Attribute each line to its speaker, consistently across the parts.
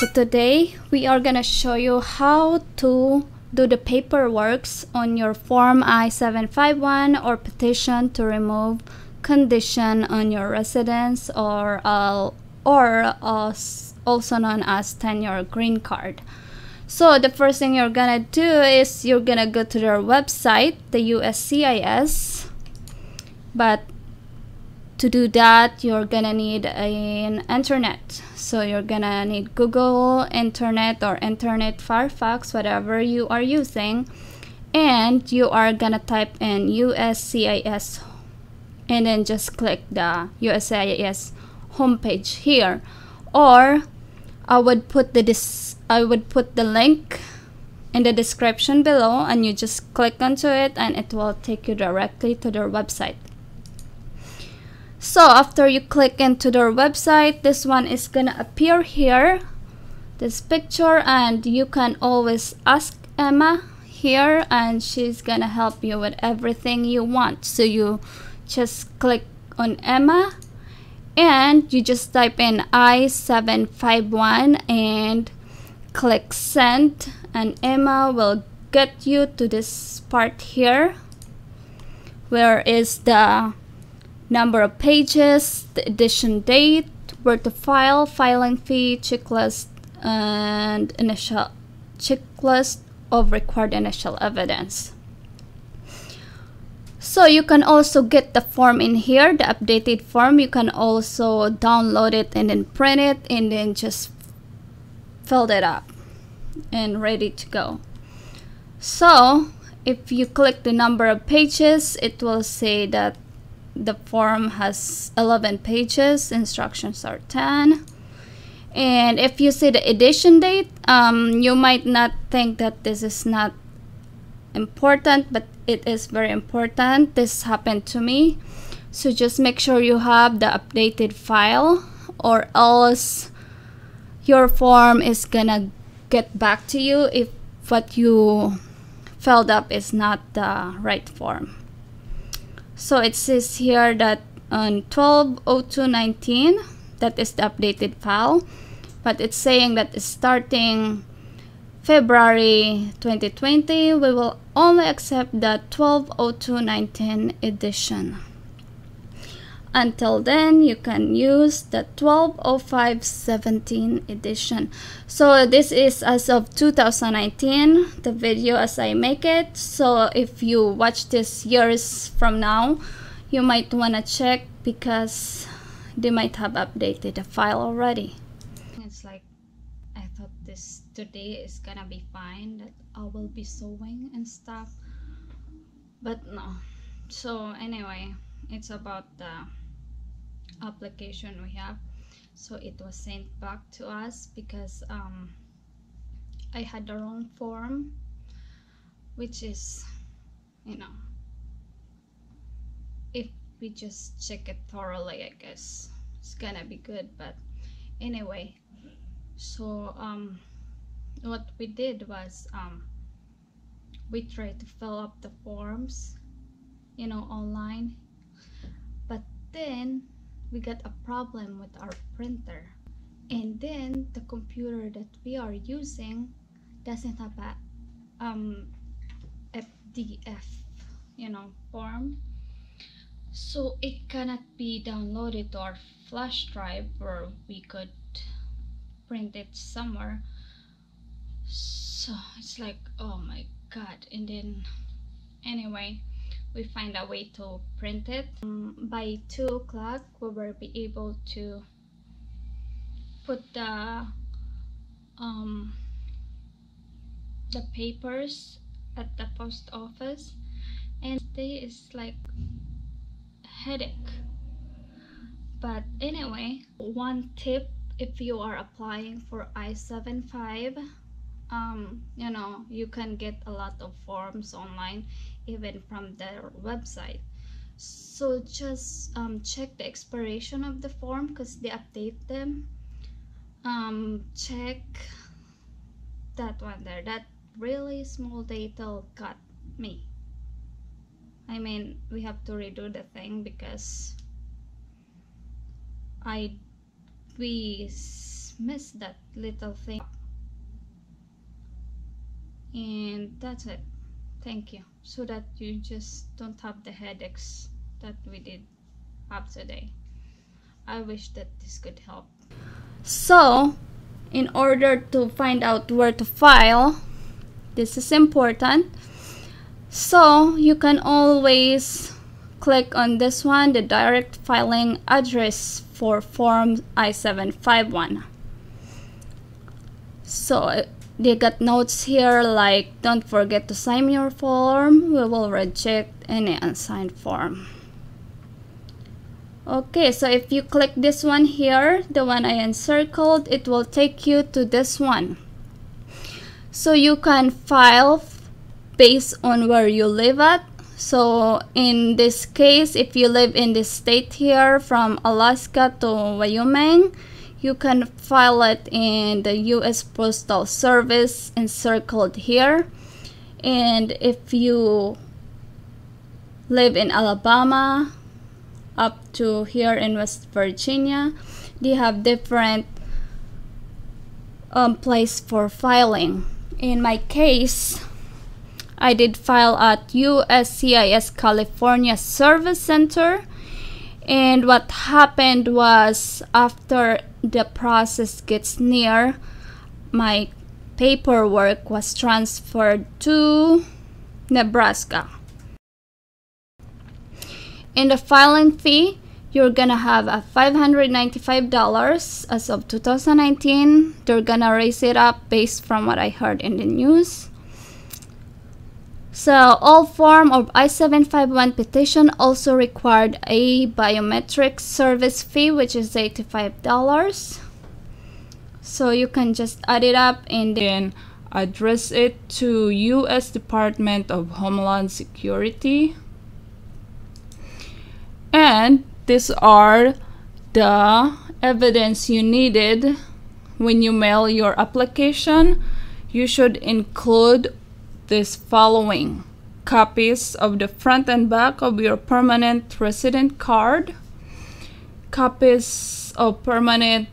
Speaker 1: So today we are gonna show you how to do the paperwork on your form I-751 or petition to remove condition on your residence or also known as tenure green card. So the first thing you're gonna do is you're gonna go to their website, the USCIS, but to do that you're gonna need an internet. So you're gonna need Google Internet or Internet Firefox, whatever you are using, and you are gonna type in USCIS and then just click the USCIS homepage here, or I would put the link in the description below, and you just click onto it and it will take you directly to their website. So after you click into their website, this one is gonna appear here, this picture, and you can always ask Emma here and she's gonna help you with everything you want. So you just click on Emma and you just type in I-751 and click send, and Emma will get you to this part here where is the number of pages, the edition date, where to file, filing fee, checklist, and initial checklist of required initial evidence. So you can also get the form in here, the updated form. You can also download it and then print it and then just fill it up and ready to go. So if you click the number of pages, it will say that the form has 11 pages, instructions are 10. And if you see the edition date, you might not think that this is not important, but it is very important. This happened to me. So just make sure you have the updated file, or else your form is gonna get back to you if what you filled up is not the right form. So it says here that on 12/02/19, that is the updated file, but it's saying that starting February 2020, we will only accept the 12/02/19 edition. Until then, you can use the 12/05/17 edition. So this is as of 2019, the video as I make it. So if you watch this years from now, you might want to check because they might have updated the file already. It's like I thought this today is gonna be fine, that I will be sewing and stuff, but no. So anyway, it's about the application we have. So it was sent back to us because I had the wrong form, which is, you know, if we just check it thoroughly, I guess it's gonna be good. But anyway, so what we did was we tried to fill up the forms, you know, online, but then we got a problem with our printer, and then the computer that we are using doesn't have a PDF, you know, form, so it cannot be downloaded to our flash drive where we could print it somewhere. So it's like, oh my god. And then anyway, we find a way to print it. By 2 o'clock we will be able to put the papers at the post office, and today is like headache. But anyway, one tip, if you are applying for I-75, you know, you can get a lot of forms online, even from their website. So just check the expiration of the form because they update them. Check that one there. That really small detail got me. I mean, we have to redo the thing because we just missed that little thing. And that's it. Thank you. So that you just don't have the headaches that we did have today. I wish that this could help. So in order to find out where to file, this is important. So you can always click on this one, the direct filing address for form I-751. So they got notes here like, don't forget to sign your form, we will reject any unsigned form. Okay, so if you click this one here, the one I encircled, it will take you to this one. So you can file based on where you live at. So in this case, if you live in this state here from Alaska to Wyoming, you can file it in the US Postal Service encircled here. And if you live in Alabama up to here in West Virginia, they have different place for filing. In my case, I did file at USCIS California Service Center, and what happened was after the process gets near, my paperwork was transferred to Nebraska. In the filing fee, you're gonna have a $595 as of 2019. They're gonna raise it up based from what I heard in the news. So all form of I-751 petition also required a biometric service fee, which is $85. So you can just add it up and then address it to U.S. Department of Homeland Security. And these are the evidence you needed when you mail your application. You should include this following: copies of the front and back of your permanent resident card, copies of permanent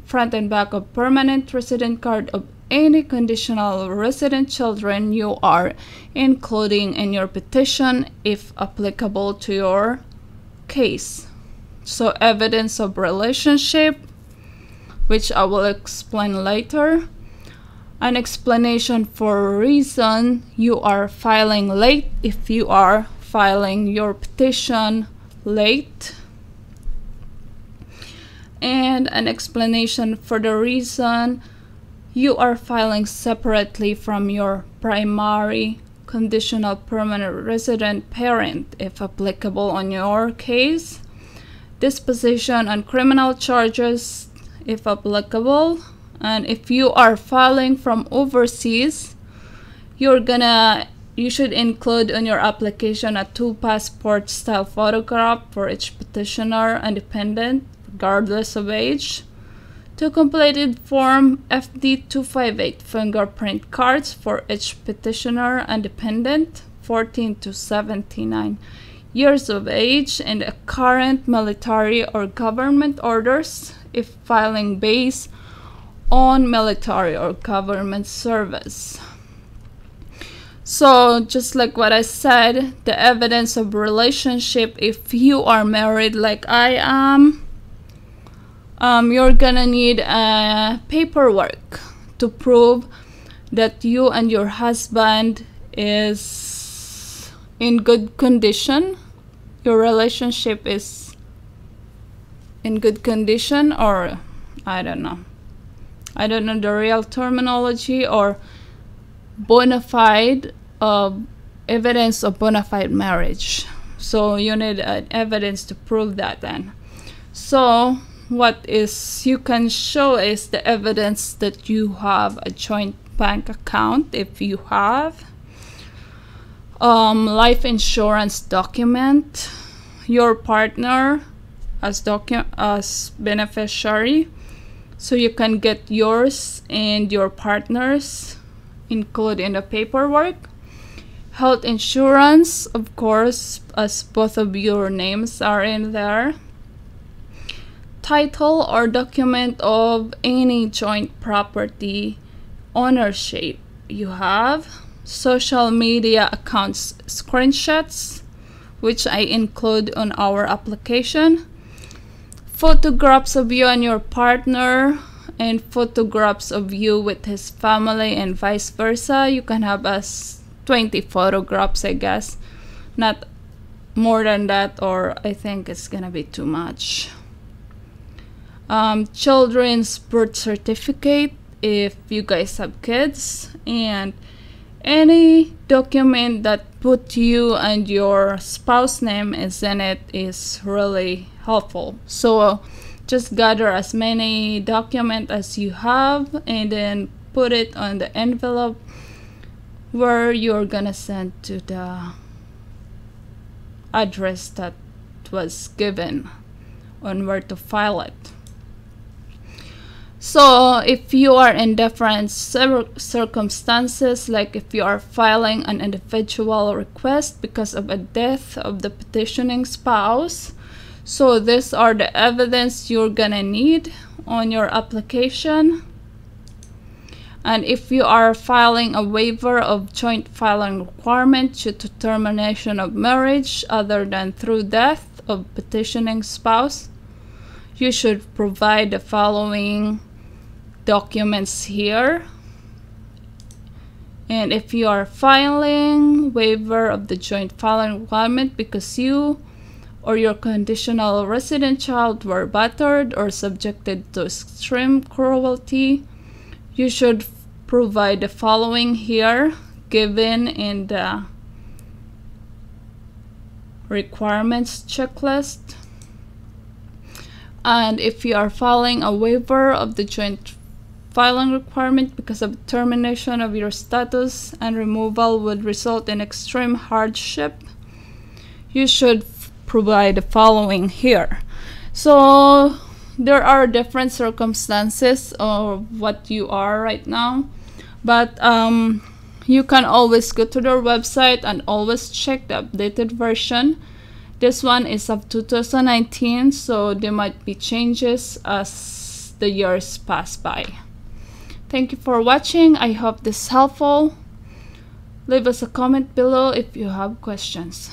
Speaker 1: front and back of permanent resident card of any conditional resident children you are including in your petition if applicable to your case. So evidence of relationship, which I will explain later. An explanation for reason you are filing late if you are filing your petition late, and an explanation for the reason you are filing separately from your primary conditional permanent resident parent if applicable on your case. Disposition on criminal charges if applicable. And if you are filing from overseas, you should include on your application a 2 passport style photograph for each petitioner and dependent, regardless of age. 2 completed form FD258 fingerprint cards for each petitioner and dependent, 14 to 79 years of age, and a current military or government orders if filing based on military or government service. So just like what I said, the evidence of relationship, if you are married like I am, you're gonna need paperwork to prove that you and your husband is in good condition. Your relationship is in good condition, or I don't know the real terminology, or bona fide evidence of bona fide marriage. So you need evidence to prove that then. So what you can show is the evidence that you have a joint bank account if you have, life insurance document, your partner as beneficiary, so you can get yours and your partner's included in the paperwork. Health insurance, of course, as both of your names are in there. title or document of any joint property ownership you have, social media accounts screenshots, which I include on our application, photographs of you and your partner, and photographs of you with his family and vice versa. You can have 20 photographs, I guess, not more than that, or I think it's gonna be too much. Children's birth certificate if you guys have kids, and any document that put you and your spouse name is in it is really helpful. So just gather as many documents as you have and then put it on the envelope where you're gonna send to the address that was given on where to file it. So if you are in different circumstances, like if you are filing an individual request because of a death of the petitioning spouse, so these are the evidence you're gonna need on your application. And if you are filing a waiver of joint filing requirement due to termination of marriage other than through death of petitioning spouse, you should provide the following documents here. And if you are filing waiver of the joint filing requirement because you or your conditional resident child were battered or subjected to extreme cruelty, you should provide the following here given in the requirements checklist. And if you are filing a waiver of the joint filing requirement because of termination of your status and removal would result in extreme hardship, you should provide the following here. So there are different circumstances of what you are right now, but you can always go to their website and always check the updated version. This one is of 2019, so there might be changes as the years pass by. Thank you for watching. I hope this is helpful. Leave us a comment below if you have questions.